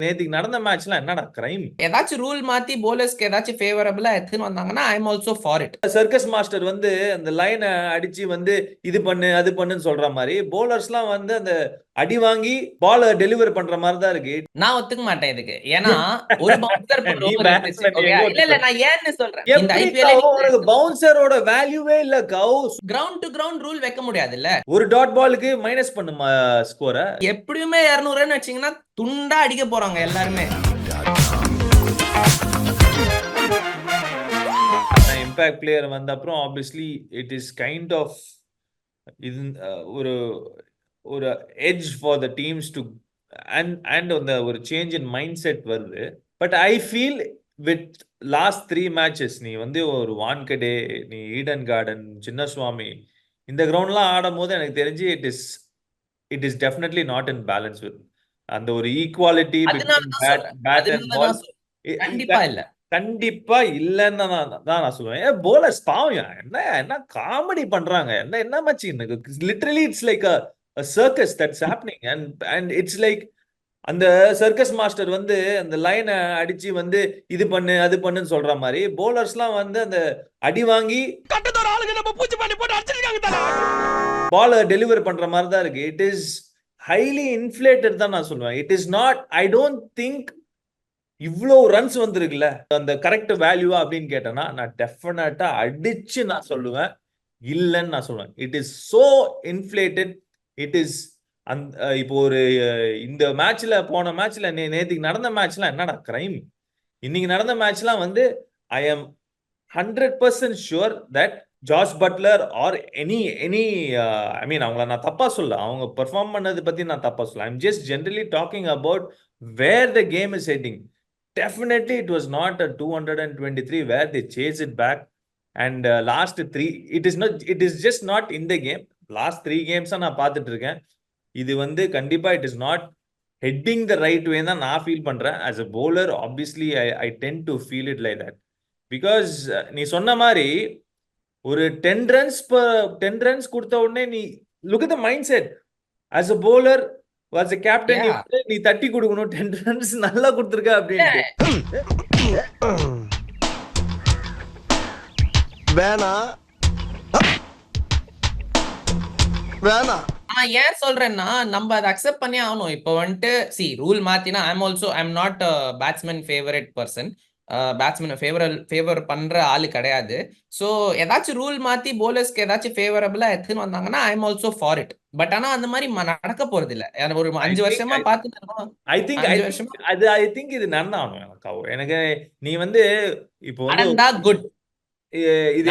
நேத்துக்கு நடந்த மேட்ச்லாம் என்னடா கிரைம்? ஏதாச்சும் ரூல் மாத்தி போலர்ஸ்க்கு ஏதாச்சும் ஃபேவரபிளா எடுத்துன்னு வந்தாங்கன்னா I am also for it. Circus master வந்து அந்த லைனை அடிச்சு வந்து இது பண்ணு அது பண்ணுன்னு சொல்ற மாதிரி போலர்ஸ்லாம் வந்து அந்த அடி வாங்கி பால டெலிவர் பண்ற மாதிரி தான் இருக்கு. நான் ஒத்துக்க மாட்டேன் இதுக்கு. ஏன்னா ஒரு பவுன்சர் per நீ over இருந்துச்சு. பேட்ஸ்மேன் ஓகே, எங்க இல்ல இல்ல ஒத்துக்க? நான் ஏன்னு சொல்றேன். இந்த எப்படி ஐபிஎல் கவ் உனக்கு பவுன்சரோட வேல்யூவே இல்ல கவ். கிரவுண்ட் டு கிரவுண்ட் ரூல் வைக்க முடியாதுல்ல. ஒரு டாட் பாலுக்கு மைனஸ் பண்ணுமா ஸ்கோரை? எப்படியுமே 200 ரன் வச்சீங்கன்னா துண்டா அடிக்க போறாங்க எல்லாருமே. இம்பாக்ட் பிளேயர் வந்த அப்புறம் obviously it is kind of இது ஒரு ஒரு edge for the teams to and அந்த ஒரு சேஞ்ச் இன் மைண்ட் செட் வருது. But I feel with last 3 matches நீ வந்து ஒரு வான்கடே, நீ ஈடன் கார்டன், சின்னசுவாமி இந்த கிரவுண்ட்லாம் ஆடும் போது எனக்கு தெரிஞ்சு it is definitely not in balance with அந்த ஒரு equality between bad and ball. கண்டிப்பா இல்ல. கண்டிப்பா இல்லன்னு தான் நான் சொல்லுவேன். போலர்ஸ் பாவம் என்ன என்ன காமெடி பண்றாங்க. என்ன மச்சி literally it's like a circus that's happening and it's like அந்த சர்க்கஸ் மாஸ்டர் வந்து அந்த லைனை அடிச்சு வந்து இது பண்ணு அது பண்ணுன்னு சொல்ற மாதிரி போலர்ஸ்லாம் வந்து அந்த அடி வாங்கி பால டெலிவர் பண்ற மாதிரி தான் இருக்கு. இட் இஸ் ஹைலி இன்ஃபிளேட்டட் தான் நான் சொல்லுவேன். It is not, I don't think இவ்வளோ ரன்ஸ் வந்துருக்குல்ல அந்த கரெக்ட் வேல்யூவா அப்படின்னு கேட்டேன்னா நான் டெஃபினட்டா அடிச்சு நான் சொல்லுவேன் இல்லைன்னு நான் சொல்லுவேன். It is so inflated. It is இப்போ ஒரு இந்த மேட்ச்ல போன மேட்ச்ல நேத்துக்கு நடந்த மேட்ச்லாம் என்னடா கிரைம்? இன்னைக்கு நடந்த மேட்ச்லாம் வந்து I am 100% sure that Jos Buttler or any I mean அவங்கள நான் தப்பா சொல்ல, அவங்க பெர்ஃபார்ம் பண்ணது பத்தி நான் தப்பா சொல்ல. I am just generally talking about where the game is heading. Definitely it was not a 223 where they chase it back and last 3 it is just not in the game. Last 3 games நான் பார்த்துட்டு இருக்கேன். இது வந்து கண்டிப்பா it is not heading the right way தான் நான் feel பண்றேன். as a bowler obviously I tend to feel it like that because நீ சொன்ன மாதிரி ஒரு 10 runs கொடுத்த உடனே நீ look at the mindset as a bowler was a captain. நீ தட்டி கொடுக்கணும் 10 runs நல்லா கொடுத்திருக்க அப்படின்ட்டு. வேணா வேணா நான் ஏன் சொல்றேன்னா நம்ம அதை அக்செப்ட் பண்ணி ஆகணும். இப்போ வந்துட்டு ரூல் மாத்தினா I'm not batsman favourite person. Batsman favour பண்ற ஆளு கிடையாது. சோ ஏதாச்சும் ரூல் மாத்தி போலர்ஸ்க்கு ஏதாச்சும் ஃபேவரபிளா எடுத்துன்னு வந்தாங்கன்னா I am also for it. But ஆனா அந்த மாதிரி நடக்க போறது இல்ல. ஒரு 5 வருஷமா பாத்துட்டு ஐ திங்க் இது நடந்தாகணும். எனக்கு நீ வந்து இப்போ வந்து குட் இது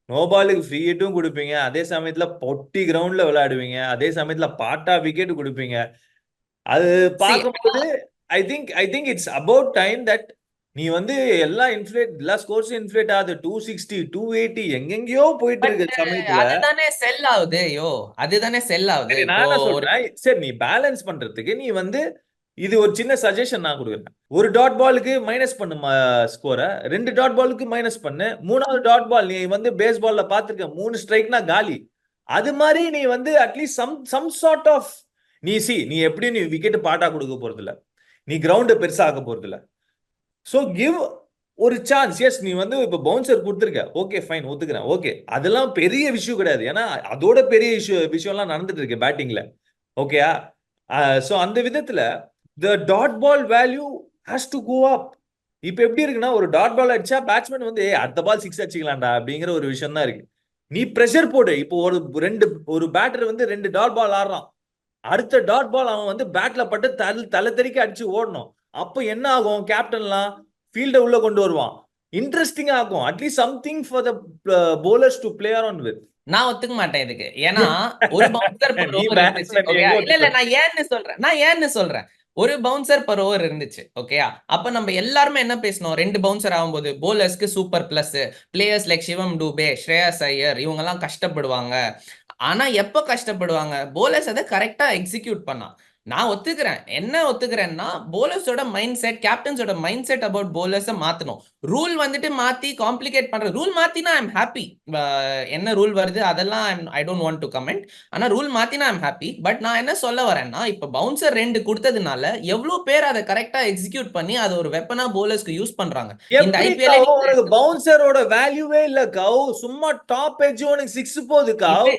நோ பாலுக்கு ஃப்ரீ ஹிட்டும் கொடுப்பீங்க, அதே சமயத்துல பொட்டி கிரவுண்ட்ல விளையாடுவீங்க, அதே சமயத்துல பாட்டா விக்கெட் கொடுப்பீங்க. அது பார்க்கும்போது I think it's about time that நீ வந்து எல்லா ஸ்கோர்ஸ் இன்ஃபிளேட் ஆகுது. 260 280 எங்கெங்கயோ போயிட்டு இருக்கு சமயத்துல. அதுதானே செல் ஆகுது. அதுதானே செல் ஆகுது. நான் சொல்றேன் சரி நீ பேலன்ஸ் பண்றதுக்கு நீ வந்து இது ஒரு சின்ன சஜஷன் நான் கொடுக்குறேன். ஒரு டாட் பாலுக்கு மைனஸ் பண்ணு ஸ்கோரை, 2 டாட் பாலுக்கு மைனஸ் பண்ணு, 3வது டாட் பால் நீ வந்து பேஸ் பால்ல பாத்துருக்க 3 ஸ்ட்ரைக்னா காலி. அது மாதிரி நீ வந்து அட்லீஸ்ட் சம் சார்ட் ஆஃப் நீ எப்படி நீ விக்கெட் பாட்டா கொடுக்க போறது இல்ல, நீ கிரவுண்ட் பெருசாக போறது இல்ல. சோ கிவ் ஒரு சான்ஸ். எஸ் நீ வந்து இப்ப பவுன்சர் கொடுத்துருக்க, ஓகே ஃபைன் ஒத்துக்கிறேன், ஓகே அதெல்லாம் பெரிய விஷயம் கிடையாது. ஏன்னா அதோட பெரிய விஷயம்லாம் நடந்துட்டு இருக்கு பேட்டிங்ல. ஓகேயா? சோ அந்த விதத்துல the dot ball value has to go up. இப்ப எப்படி இருக்குன்னா ஒரு டாட் பால் அடிச்சா பேட்ஸ்மேன் வந்து அடுத்த பால் 6 அடிச்சுக்கலாம்டா அப்படிங்கிற ஒரு விஷயம் தான் இருக்கு. நீ பிரஷர் போடு. இப்போ ஒரு பேட்டர் வந்து 2 டாட் பால் ஆடுறான், அடுத்த டாட் பால் அவன் வந்து பேட்ல பட்டு தலை தெறிக்க அடிச்சு ஓடணும். அப்ப என்ன ஆகும்? கேப்டன்லாம் ஃபீல்ட உள்ள கொண்டு வருவான், இன்ட்ரெஸ்டிங் ஆகும். At least something for the bowlers to play around with. நான் ஒத்துக்க மாட்டேன் இதுக்கு. ஏன்னா ஒரு பவுன்சர் நான் ஏன்னு சொல்றேன் ஒரு பவுன்சர் பர் ஓவர் இருந்துச்சு. ஓகேயா? அப்ப நம்ம எல்லாருமே என்ன பேசணும்? 2 பவுன்சர் ஆகும்போது போலர்ஸ்க்கு சூப்பர் பிளஸ், பிளேயர்ஸ் லைக் சிவம் டூபே, ஸ்ரேயஸ் ஐயர் இவங்க எல்லாம் கஷ்டப்படுவாங்க. ஆனா எப்ப கஷ்டப்படுவாங்க? போலர்ஸ் அதை கரெக்டா எக்ஸிக்யூட் பண்ணா. நான் ஒத்துக்கிறேன். என்ன ஒத்துக்கிறேன்னா போலர்ஸோட மைண்ட் செட், கேப்டன்ஸோட மைண்ட் செட் அபவுட் போலர்ஸை மாத்தணும். ரூல் வந்துட்டு மாத்தி காம்ப்ளிகேட் பண்ற, ரூல் மாத்தினா ஐ எம் ஹாப்பி. என்ன ரூல் வருது அதெல்லாம் I don't want to comment. ஆனா ரூல் மாத்தினா ஐ எம் ஹாப்பி. பட் நான் என்ன சொல்ல வரேன்னா, இப்ப பவுன்சர் 2 கொடுத்ததுனால எவ்வளவு பேர் அதை கரெக்டா எக்ஸிக்யூட் பண்ணி அதை ஒரு வெப்பனா போலர்ஸ்க்கு யூஸ் பண்றாங்க. இந்த ஐபிஎல் பவுன்சரோட வேல்யூவே இல்ல கவ். சும்மா டாப் எட்ஜ் உனக்கு 6 போகுது கவ்.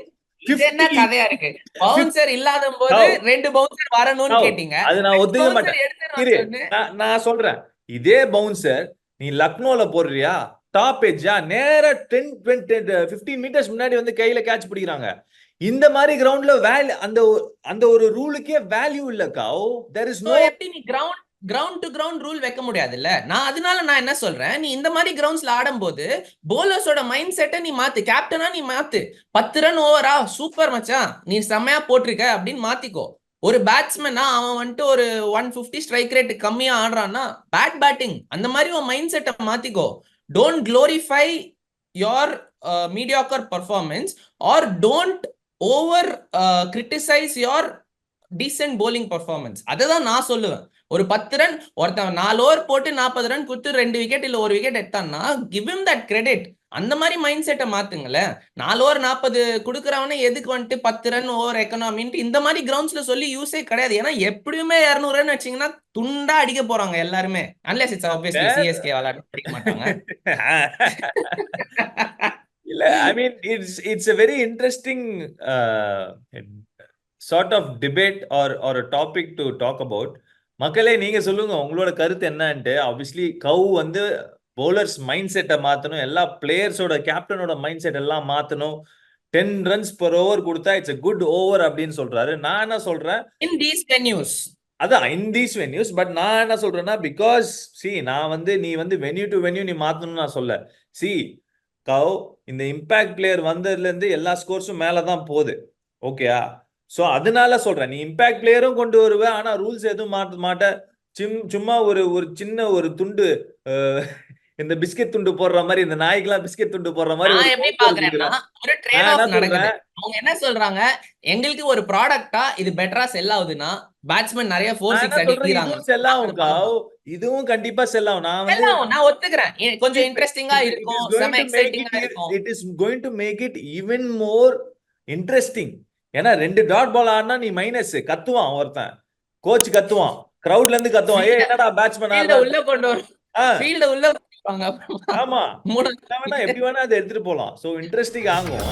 இது என்ன கதையா இருக்கு? பவுன்சர் இல்லாத போது 2 பவுன்சர் வரணும்னு கேட்டீங்க. அது நான் ஒத்துக்க மாட்டேன். நான் சொல்றேன், இதே பவுன்சர் நீ லக்னோல போடுறியா, டாப் எட்ஜா, நேரா 10-15 மீட்டர்ஸ் முன்னாடி வந்து கையில கேட்ச் பிடிக்கிறாங்க. இந்த மாதிரி கிரவுண்ட்ல வேல்யூ, அந்த ஒரு ரூலுக்கே வேல்யூ இல்ல கவ். There is no. எப்படி நீ கிரவுண்ட் டு கிரவுண்ட் ரூல் வைக்க முடியாது இல்ல? நான் என்ன சொல்றேன், நீ இந்த மாதிரி கிரவுண்ட்ஸ்ல ஆடும்போது போலர்ஸோட மைண்ட் செட்டை நீ மாத்து. கேப்டனா நீ மாத்து. 10 ரன் ஓவரா, சூப்பர் மச்சான், நீ செம்மையா போட்டிருக்க அப்படின்னு மாத்திக்கோ. ஒரு பேட்ஸ்மேனா அவன் வந்துட்டு ஒரு 150 ஸ்ட்ரைக் ரேட் கம்மியா ஆடுறான்னா பேட்டிங், அந்த மாதிரி உன் மைண்ட் செட்டை மாத்திக்கோ. Don't glorify your mediocre performance or don't over criticise your decent bowling performance. அதுதான் நான் சொல்லுவேன். ஒரு 10 ரன் ஒருத்தன் 4 ஓவர் போட்டு 40 ரன் கொடுத்து 2 விக்கெட் இல்ல 1 விக்கெட் எடுத்தான்னா கிவ் him that credit. அந்த மாதிரி மைண்ட் செட்டை மாத்துங்களேன். 4 ஓவர் 40 கொடுக்குறவனே எதுக்கு வந்துட்டு 10 ரன் ஓவர் எக்கனாமின்ட்டு இந்த மாதிரி கிரவுண்ட்ஸ்ல சொல்லி யூஸே கிடையாது. ஏன்னா எப்படியுமே 200 ரன் வச்சீங்கன்னா துண்டா அடிக்க போறாங்க எல்லாருமே. அன்லெஸ் இட்ஸ் ஆப்வியஸ்லி சிஎஸ்கே விளையாட அடிக்க மாட்டாங்க. இல்ல, I mean it's a very interesting sort of debate or a topic to talk about. மக்களே நீங்க சொல்லுங்க உங்களோட கருத்து என்னன்ட்டு. ஆப்வியஸ்லி கவ் வந்து பவுலர்ஸ் மைண்ட் செட்டை மாத்தணும், எல்லா பிளேயர்ஸோட கேப்டனோட மைண்ட் செட் எல்லாம் மாத்தணும். 10 runs per over கொடுத்தா இட்ஸ் a good over அப்படின்னு சொல்றாரு. நான் என்ன சொல்றேன், in these venues, அதான் in these venues. பட் நான் என்ன சொல்றேன்னா, பிகாஸ் நான் வந்து நீ வந்து வென்யூ டு வென்யூ நீ மாத்தணும்னு நான் சொல்ல. கவ் இந்த இம்பாக்ட் பிளேயர் வந்ததுல இருந்து எல்லா ஸ்கோர்ஸும் மேலதான் போகுது. ஓகேயா? சோ அதனால சொல்றேன், நீ இம்பாக்ட் பிளேயரும் கொண்டு வருவ, ஆனா ரூல்ஸ் எதுவும் மாத்த மாட்ட. சும்மா ஒரு சின்ன ஒரு துண்டு, இந்த பிஸ்கெட் துண்டு போடுற மாதிரி, இந்த நாய்க்கெல்லாம் பிஸ்கெட் துண்டு போடுற மாதிரி நான் எப்படி பாக்குறேன்னா ஒரு ட்ரேட் ஆஃப் நடக்குது. அவங்க என்ன சொல்றாங்க, எங்களுக்கு ஒரு ப்ராடக்ட்டா இது பெட்டரா செல் ஆகுதுன்னா பேட்ஸ்மேன் நிறைய 4-6 அடிக்கிறாங்க, செல் ஆகும். இதுவும் கண்டிப்பா செல் ஆகும். நான் ஒத்துக்கிறேன். கொஞ்சம் இன்ட்ரெஸ்டிங்கா இருக்கும், செம எக்ஸைட்டிங்கா இருக்கும். It is going to make it even more interesting. ஏன்னா 2 டாட் பால் ஆடினா நீ மைனஸ் கத்துவான், ஒருத்தன் கோச் கத்துவான், கிரவுட்ல இருந்து கத்துவான், ஏ என்னடா பேட்ஸ்மேன் உள்ள கொண்டு வரும், ஃபீல்ட உள்ள கொண்டு வாங்க. ஆமா, எப்படி வேணா அதை எடுத்துட்டு போலாம். சோ இன்ட்ரெஸ்டிங் ஆகும்.